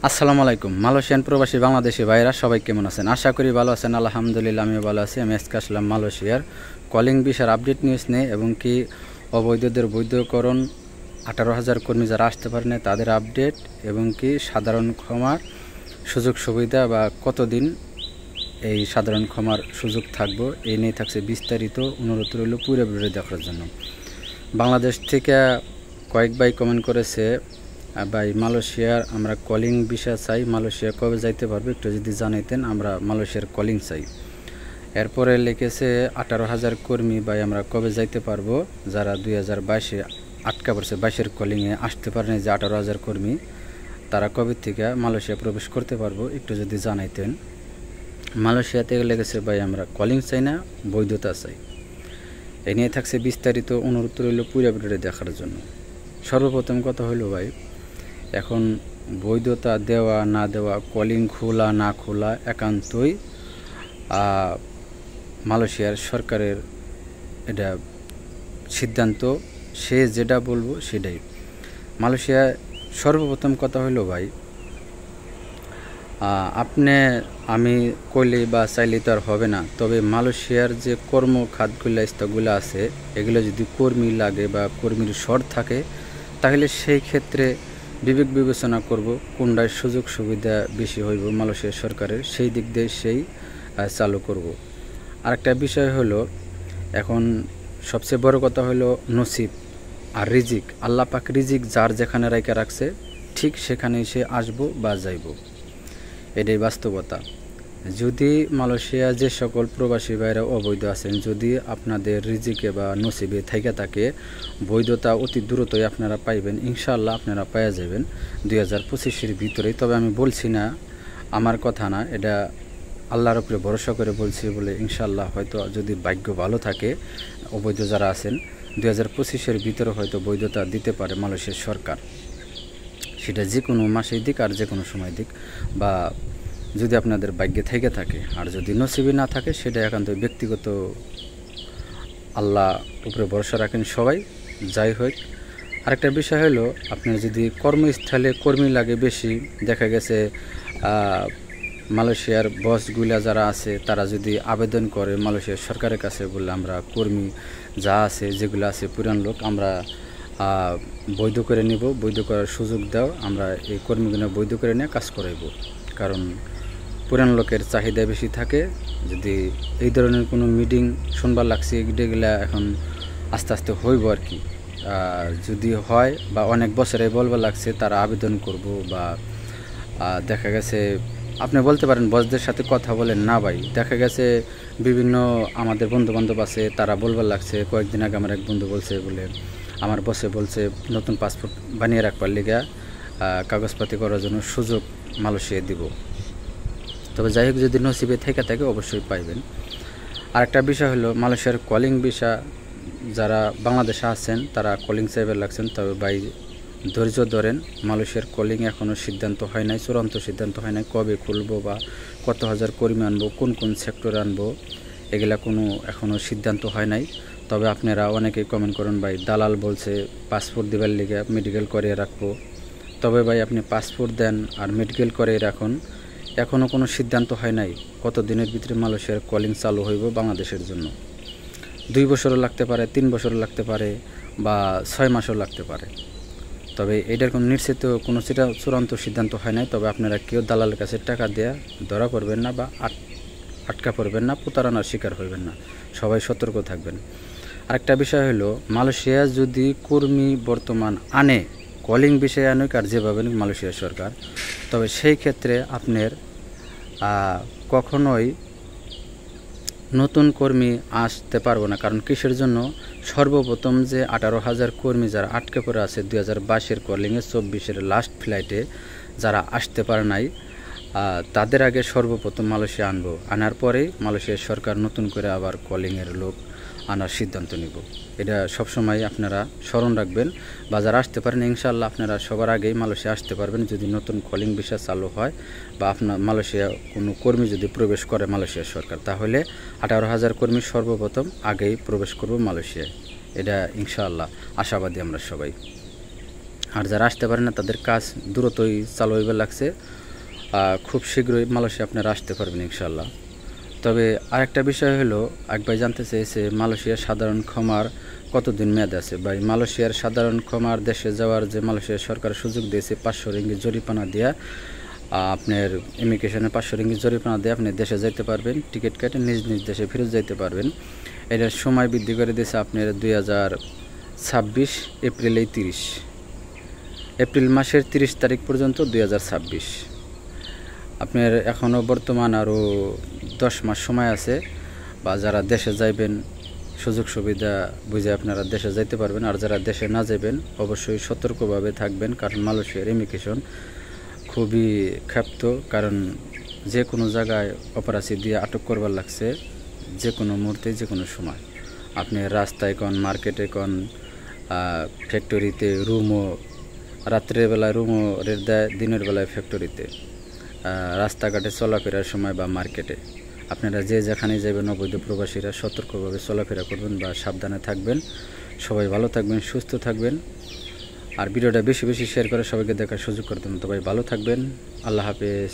আসসালামু আলাইকুম। মালয়েশিয়ান প্রবাসী বাংলাদেশি ভাইরা সবাই কেমন আছেন? আশা করি ভালো আছেন। আলহামদুলিল্লাহ আমিও ভালো আছি। আমি আজকে আসলাম মালয়েশিয়ার কলিং ভিসার আপডেট নিউজ নিয়ে এবং কি অবৈধদের বৈধকরণ 18,000 কর্মী যারা আসতে পারেন তাদের আপডেট এবং কি সাধারণ ক্ষমার সুযোগ সুবিধা বা কতদিন এই সাধারণ ক্ষমার সুযোগ থাকবো এই নিয়ে থাকছে বিস্তারিত। অনুরোধ রইল পুরো ভিডিও দেখার জন্য। বাংলাদেশ থেকে কয়েক ভাই কমেন্ট করেছে, ভাই মালয়েশিয়ার আমরা কলিং ভিসা চাই, মালয়েশিয়া কবে যাইতে পারবে একটু যদি জানাইতেন, আমরা মালয়েশিয়ার কলিং চাই। এরপরে লিখেছে 18,000 কর্মী ভাই আমরা কবে যাইতে পারবো, যারা 2022-এ আটকা পড়ছে 22-এর কলিংয়ে আসতে পারেনি যে 18,000 কর্মী, তারা কবে থেকে মালয়েশিয়া প্রবেশ করতে পারবো একটু যদি জানাইতেন। মালয়েশিয়াতে লেগেছে ভাই আমরা কলিং চাই না, বৈধতা চাই। এই নিয়ে থাকছে বিস্তারিত। অনুরোধ রইল পুরো ভিডিওটি দেখার জন্য। সর্বপ্রথম কথা হলো ভাই, এখন বৈধতা দেওয়া না দেওয়া, কলিং খোলা না খোলা একান্তই মালয়েশিয়ার সরকারের এটা সিদ্ধান্ত। সে যেটা বলবো সেটাই। মালয়েশিয়া সর্বপ্রথম কথা হলো ভাই, আমি কইলে বা চাইলে তো আর হবে না। তবে মালয়েশিয়ার যে কর্মখাতগুলো স্তগুলো আছে এগুলো যদি কর্মী লাগে বা কর্মীর শর্ট থাকে তাহলে সেই ক্ষেত্রে বিবেক বিবেচনা করব কোনটায় সুযোগ সুবিধা বেশি হইব মালয়েশিয়া সরকারের, সেই দিক দিয়ে সেই চালু করব। আরেকটা বিষয় হলো, এখন সবচেয়ে বড় কথা হলো নসিব আর রিজিক। আল্লাহ পাক রিজিক যার যেখানে রাইখা রাখছে ঠিক সেখানেই সে আসবো বা যাইব, এটাই বাস্তবতা। যদি মালয়েশিয়া যে সকল প্রবাসী ভাইরা অবৈধ আছেন, যদি আপনাদের রিজিকে বা নসিবে থাইকা থাকে, বৈধতা অতি দ্রুতই আপনারা পাইবেন, ইনশাআল্লাহ আপনারা পাওয়া যাবেন 2025-এর ভিতরেই। তবে আমি বলছি না, আমার কথা না, এটা আল্লাহর উপরে ভরসা করে বলছি বলে ইনশাআল্লাহ হয়তো যদি ভাগ্য ভালো থাকে অবৈধ যারা আছেন 2025-এর ভিতরে হয়তো বৈধতা দিতে পারে মালয়েশিয়ার সরকার। সেটা যে কোনো মাসেই দিক আর যে কোনো সময় দিক, বা যদি আপনাদের ভাগ্যে থেকে থাকে। আর যদি নসিবে না থাকে সেটা একান্ত ব্যক্তিগত, আল্লাহ উপরে ভরসা রাখেন সবাই। যাই হোক, আরেকটা বিষয় হলো, আপনার যদি কর্মস্থলে কর্মী লাগে বেশি, দেখা গেছে মালয়েশিয়ার বসগুলা যারা আছে তারা যদি আবেদন করে মালয়েশিয়ার সরকারের কাছে, বললে আমরা কর্মী যা আছে যেগুলো আছে পুরান লোক আমরা বৈধ করে নিব, বৈধ করার সুযোগ দাও, আমরা এই কর্মীগুলো বৈধ করে নিয়ে কাজ করাইব। কারণ পুরান লোকের চাহিদা বেশি থাকে। যদি এই ধরনের কোনো মিটিং শুনবার লাগছে, এগুলা এখন আস্তে আস্তে হইব আর কি। যদি হয় বা অনেক বছরে বলবার লাগছে তারা আবেদন করব, বা দেখা গেছে আপনি বলতে পারেন বসদের সাথে কথা বলেন না ভাই, দেখা গেছে বিভিন্ন আমাদের বন্ধুবান্ধব আছে তারা বলবার লাগছে। কয়েকদিন আগে আমার এক বন্ধু বলছে, বলে আমার বসে বলছে নতুন পাসপোর্ট বানিয়ে রাখবার লিগা কাগজপাতি করার জন্য সুযোগ মালয়েশিয়া দিব। তবে যাই হোক, যদি নসিবে থেকে থাকে অবশ্যই পাইবেন। আরেকটা বিষয় হলো, মালয়েশিয়ার কলিং ভিসা যারা বাংলাদেশে আছেন তারা কলিং সাইবার লাগছেন, তবে ভাই ধৈর্য ধরেন। মালয়েশিয়ার কলিং এখনও সিদ্ধান্ত হয় নাই, চূড়ান্ত সিদ্ধান্ত হয় নাই কবে খুলবো বা কত হাজার কর্মী আনবো, কোন কোন সেক্টর আনবো, এগুলা কোনো এখনও সিদ্ধান্ত হয় নাই। তবে আপনারা অনেকেই কমেন্ট করেন ভাই দালাল বলছে পাসপোর্ট দেবার লিগে মেডিকেল করিয়ে রাখবো। তবে ভাই আপনি পাসপোর্ট দেন আর মেডিকেল করিয়ে রাখুন, এখনও কোনো সিদ্ধান্ত হয় নাই কত দিনের ভিতরে মালয়েশিয়ার কলিং চালু হইব বাংলাদেশের জন্য। 2 বছরও লাগতে পারে, 3 বছরও লাগতে পারে, বা 6 মাসও লাগতে পারে। তবে এটার কোনো নিশ্চিত কোনো চূড়ান্ত সিদ্ধান্ত হয় নাই। তবে আপনারা কেউ দালালের কাছে টাকা দেয়া ধরা পড়বেন না বা আটকা পড়বেন না, প্রতারণার শিকার হইবেন না, সবাই সতর্ক থাকবেন। আরেকটা বিষয় হলো, মালয়েশিয়া যদি কর্মী বর্তমান আনে, কলিং বিষয়ে আনুক আর যেভাবে মালয়েশিয়া সরকার, তবে সেই ক্ষেত্রে আপনার কখনোই নতুন কর্মী আসতে পারবো না। কারণ কিসের জন্য? সর্বপ্রথম যে 18,000 কর্মী যারা আটকে পড়ে আছে 2022-এর কলিংয়ে 24-এর লাস্ট ফ্লাইটে যারা আসতে পারে নাই, তাদের আগে সর্বপ্রথম মালয়েশিয়া আনবো। আনার পরেই মালয়েশিয়ার সরকার নতুন করে আবার কলিংয়ের লোক আনার সিদ্ধান্ত নিব। এটা সবসময় আপনারা স্মরণ রাখবেন। বা যারা আসতে পারেন ইনশাআল্লাহ আপনারা সবার আগেই মালয়েশিয়া আসতে পারবেন যদি নতুন কলিং ভিসা চালু হয়, বা আপনার মালয়েশিয়া কোনো কর্মী যদি প্রবেশ করে মালয়েশিয়ার সরকার, তাহলে 18,000 কর্মী সর্বপ্রথম আগেই প্রবেশ করব মালয়েশিয়ায়। এটা ইনশাআল্লাহ আশাবাদী আমরা সবাই। আর যারা আসতে পারে না তাদের কাজ দ্রুতই চালু হইবার লাগছে। খুব শীঘ্রই মালয়েশিয়া আপনারা আসতে পারবেন ইনশাল্লাহ। তবে আরেকটা বিষয় হলো, এক ভাই জানতে চেয়েছে মালয়েশিয়ার সাধারণ ক্ষমার কতদিন মেয়াদ আছে। ভাই, মালয়েশিয়ার সাধারণ ক্ষমার দেশে যাওয়ার যে মালয়েশিয়ার সরকার সুযোগ দিয়েছে 500 রিঙ্গিত জরিমানা দেওয়া, আপনার ইমিগ্রেশনে 500 রিঙ্গিত জরিমানা দিয়ে আপনি দেশে যাইতে পারবেন, টিকিট কেটে নিজ নিজ দেশে ফেরত যাইতে পারবেন। এটার সময় বৃদ্ধি করে দিয়েছে আপনার 2026 এপ্রিলেই 30 এপ্রিল মাসের 30 তারিখ পর্যন্ত 2026। আপনার এখনও বর্তমান আরও 10 মাস সময় আছে, বা যারা দেশে যাইবেন সুযোগ সুবিধা বুঝে আপনারা দেশে যাইতে পারবেন। আর যারা দেশে না যাবেন অবশ্যই সতর্কভাবে থাকবেন, কারণ মালয়েশিয়ার ইমিগ্রেশন খুবই ক্ষাপ্ত। কারণ যে কোনো জায়গায় অপরাধী দিয়ে আটক করবার লাগছে, যে কোনো মুহূর্তে যে কোনো সময়। আপনি রাস্তায় কোন, মার্কেটে কোন, ফ্যাক্টরিতে রুমও, রাত্রের বেলায় রুমও রেট দেয়, দিনের বেলায় ফ্যাক্টরিতে, রাস্তাঘাটে চলাফেরার সময় বা মার্কেটে। আপনারা যে যেখানে যাবেন অবৈধ প্রবাসীরা সতর্কভাবে চলাফেরা করবেন বা সাবধানে থাকবেন। সবাই ভালো থাকবেন, সুস্থ থাকবেন। আর ভিডিওটা বেশি বেশি শেয়ার করে সবাইকে দেখার সুযোগ করে দেবেন। তো ভাই ভালো থাকবেন, আল্লাহ হাফেজ।